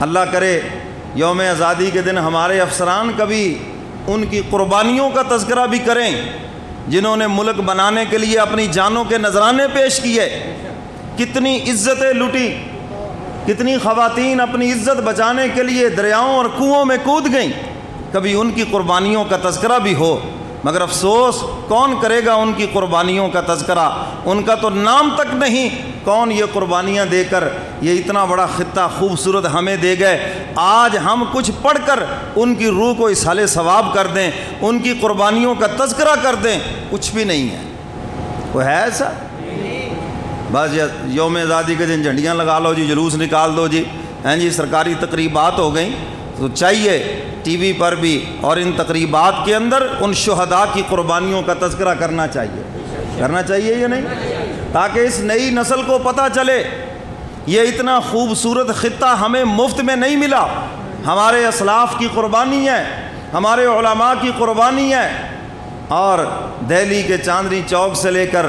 اللہ کرے یوم آزادی کے دن ہمارے افسران کبھی ان کی قربانیوں کا تذکرہ بھی کریں جنہوں نے ملک بنانے کے لیے اپنی جانوں کے نذرانے پیش کیے، کتنی عزتیں لوٹی، کتنی خواتین اپنی عزت بچانے کے لیے دریاؤں اور کنوؤں میں کود گئیں، کبھی ان کی قربانیوں کا تذکرہ بھی ہو۔ مگر افسوس، کون کرے گا ان کی قربانیوں کا تذکرہ؟ ان کا تو نام تک نہیں۔ کون یہ قربانیاں دے کر یہ اتنا بڑا خطہ خوبصورت ہمیں دے گئے؟ آج ہم کچھ پڑھ کر ان کی روح کو اصحال ثواب کر دیں، ان کی قربانیوں کا تذکرہ کر دیں، کچھ بھی نہیں ہے۔ کوئی ہے ایسا؟ بس یوم آزادی کے دن جھنڈیاں لگا لو جی، جلوس نکال دو جی، ہیں جی، سرکاری تقریبات ہو گئیں۔ تو چاہیے ٹی وی پر بھی اور ان تقریبات کے اندر ان شہداء کی قربانیوں کا تذکرہ کرنا چاہیے یا نہیں؟ تاکہ اس نئی نسل کو پتہ چلے یہ اتنا خوبصورت خطہ ہمیں مفت میں نہیں ملا، ہمارے اسلاف کی قربانی ہے، ہمارے علماء کی قربانی ہے۔ اور دہلی کے چاندنی چوک سے لے کر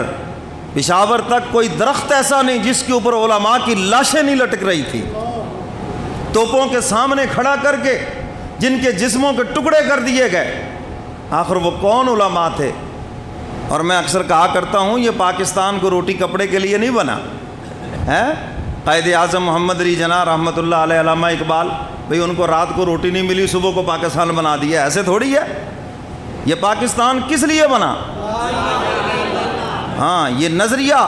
پشاور تک کوئی درخت ایسا نہیں جس کے اوپر علماء کی لاشیں نہیں لٹک رہی تھی، توپوں کے سامنے کھڑا کر کے جن کے جسموں کے ٹکڑے کر دیے گئے۔ آخر وہ کون علماء تھے؟ اور میں اکثر کہا کرتا ہوں یہ پاکستان کو روٹی کپڑے کے لیے نہیں بنا ہے۔ قائد اعظم محمد علی جناح رحمۃ اللہ علیہ، علامہ اقبال، بھئی ان کو رات کو روٹی نہیں ملی، صبح کو پاکستان بنا دیا، ایسے تھوڑی ہے۔ یہ پاکستان کس لیے بنا؟ ہاں، یہ نظریہ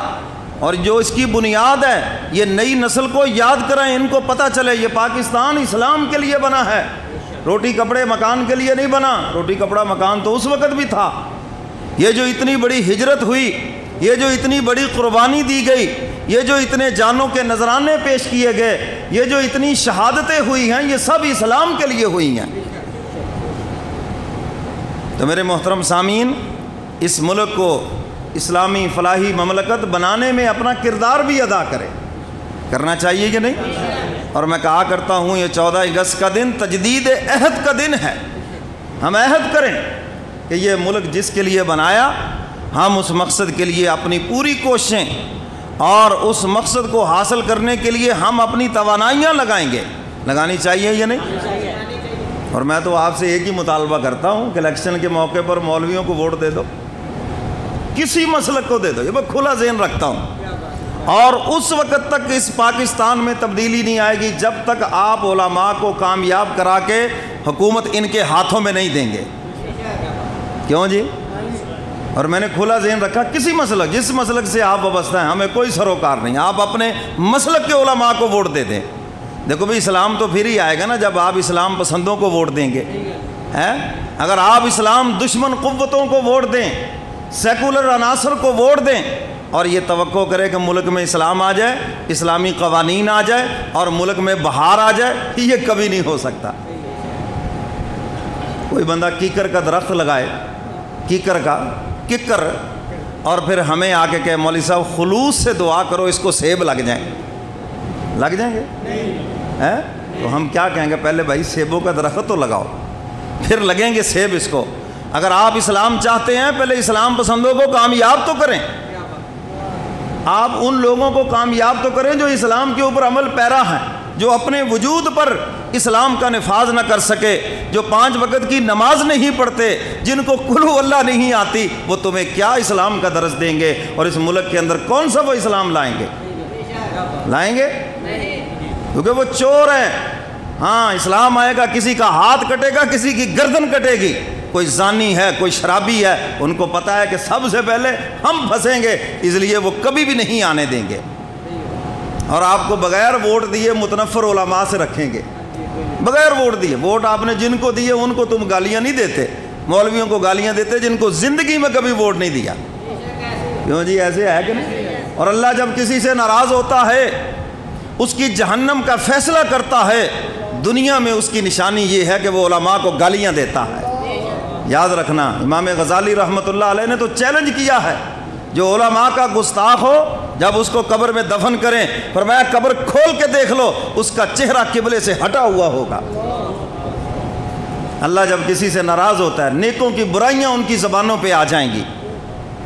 اور جو اس کی بنیاد ہے، یہ نئی نسل کو یاد کرائیں، ان کو پتہ چلے یہ پاکستان اسلام کے لیے بنا ہے، روٹی کپڑے مکان کے لیے نہیں بنا۔ روٹی کپڑا مکان تو اس وقت بھی تھا۔ یہ جو اتنی بڑی ہجرت ہوئی، یہ جو اتنی بڑی قربانی دی گئی، یہ جو اتنے جانوں کے نذرانے پیش کیے گئے، یہ جو اتنی شہادتیں ہوئی ہیں، یہ سب اسلام کے لیے ہوئی ہیں۔ تو میرے محترم سامعین، اس ملک کو اسلامی فلاحی مملکت بنانے میں اپنا کردار بھی ادا کرنا چاہیے کہ نہیں؟ اور میں کہا کرتا ہوں یہ 14 اگست کا دن تجدید عہد کا دن ہے۔ ہم عہد کریں کہ یہ ملک جس کے لیے بنایا، ہم اس مقصد کے لیے اپنی پوری کوششیں اور اس مقصد کو حاصل کرنے کے لیے ہم اپنی توانائیاں لگانی چاہیے یا نہیں؟ اور میں تو آپ سے ایک ہی مطالبہ کرتا ہوں کہ الیکشن کے موقع پر مولویوں کو ووٹ دے دو، کسی مسلک کو دے دو، یہ میں کھلا ذہن رکھتا ہوں۔ اور اس وقت تک اس پاکستان میں تبدیلی نہیں آئے گی جب تک آپ علماء کو کامیاب کرا کے حکومت ان کے ہاتھوں میں نہیں دیں گے۔ کیوں جی؟ اور میں نے کھلا ذہن رکھا، کسی مسلک، جس مسلک سے آپ وابستہ ہیں، ہمیں کوئی سروکار نہیں، آپ اپنے مسلک کے علماء کو ووٹ دے دیں۔ دیکھو بھئی، اسلام تو پھر ہی آئے گا نا جب آپ اسلام پسندوں کو ووٹ دیں گے۔ اگر آپ اسلام دشمن قوتوں کو ووٹ دیں، سیکولر عناصر کو ووٹ دیں اور یہ توقع کرے کہ ملک میں اسلام آ جائے، اسلامی قوانین آ جائے اور ملک میں بہار آ جائے، یہ کبھی نہیں ہو سکتا۔ کوئی بندہ کیکر کا درخت لگائے، ککر، اور پھر ہمیں آ کے کہ مولوی صاحب خلوص سے دعا کرو اس کو سیب لگ جائیں گے؟ تو ہم کیا کہیں گے؟ پہلے بھائی سیبوں کا درخت تو لگاؤ، پھر لگیں گے سیب اس کو۔ اگر آپ اسلام چاہتے ہیں، پہلے اسلام پسندوں کو کامیاب تو کریں، آپ ان لوگوں کو کامیاب تو کریں جو اسلام کے اوپر عمل پیرا ہیں، جو اپنے وجود پر اسلام کا نفاذ نہ کر سکے، جو 5 وقت کی نماز نہیں پڑھتے، جن کو قل ہو اللہ نہیں آتی، وہ تمہیں کیا اسلام کا درس دیں گے؟ اور اس ملک کے اندر کون سا وہ اسلام لائیں گے؟ کیونکہ وہ چور ہیں۔ ہاں، اسلام آئے گا، کسی کا ہاتھ کٹے گا، کسی کی گردن کٹے گی، کوئی زانی ہے، کوئی شرابی ہے، ان کو پتہ ہے کہ سب سے پہلے ہم پھنسیں گے، اس لیے وہ کبھی بھی نہیں آنے دیں گے۔ اور آپ کو بغیر ووٹ دیے متنفر علماء سے رکھیں گے، بغیر ووٹ دیے۔ ووٹ آپ نے جن کو دیے ان کو تم گالیاں نہیں دیتے، مولویوں کو گالیاں دیتے جن کو زندگی میں کبھی ووٹ نہیں دیا۔ کیوں جی؟ ایسے ہے کہ نہیں؟ اور اللہ جب کسی سے ناراض ہوتا ہے، اس کی جہنم کا فیصلہ کرتا ہے، دنیا میں اس کی نشانی یہ ہے کہ وہ علماء کو گالیاں دیتا ہے۔ یاد رکھنا، امام غزالی رحمۃ اللہ علیہ نے تو چیلنج کیا ہے، جو علماء کا گستاخ ہو جب اس کو قبر میں دفن کریں، فرمایا قبر کھول کے دیکھ لو، اس کا چہرہ قبلے سے ہٹا ہوا ہوگا۔ اللہ جب کسی سے ناراض ہوتا ہے، نیکوں کی برائیاں ان کی زبانوں پہ آ جائیں گی۔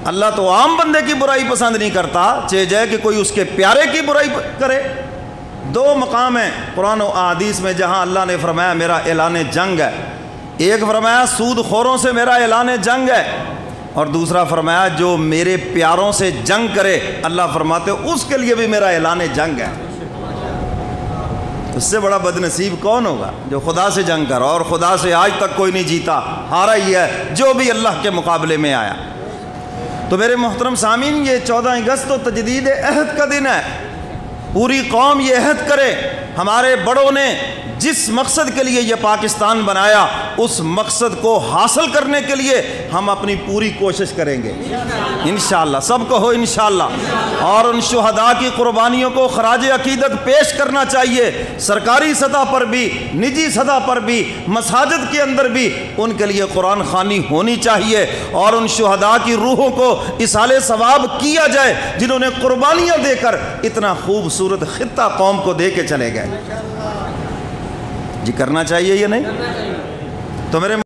اللہ تو عام بندے کی برائی پسند نہیں کرتا، چاہے جائے کہ کوئی اس کے پیارے کی برائی کرے، دو مقام ہیں قرآن و احادیث میں جہاں اللہ نے فرمایا میرا اعلان جنگ ہے. ایک فرمایا سود خوروں سے میرا اعلان جنگ ہے، اور دوسرا فرمایا جو میرے پیاروں سے جنگ کرے اللہ فرماتے اس کے لیے بھی میرا اعلان جنگ ہے. اس سے بڑا بد نصیب کون ہوگا جو خدا سے جنگ کر، اور خدا سے آج تک کوئی نہیں جیتا، ہارا ہی ہے جو بھی اللہ کے مقابلے میں آیا. تو میرے محترم سامعین، یہ 14 اگست تو تجدید عہد کا دن ہے. پوری قوم یہ عہد کرے ہمارے بڑوں نے جس مقصد کے لیے یہ پاکستان بنایا اس مقصد کو حاصل کرنے کے لیے ہم اپنی پوری کوشش کریں گے انشاءاللہ. سب کو ہو انشاءاللہ. اور ان شہداء کی قربانیوں کو خراج عقیدت پیش کرنا چاہیے، سرکاری سطح پر بھی، نجی سطح پر بھی، مساجد کے اندر بھی ان کے لیے قرآن خوانی ہونی چاہیے، اور ان شہداء کی روحوں کو اصالِ ثواب کیا جائے جنہوں نے قربانیاں دے کر اتنا خوبصورت خطہ قوم کو دے کے چلے گئے. جی کرنا چاہیے یا نہیں؟ تو میرے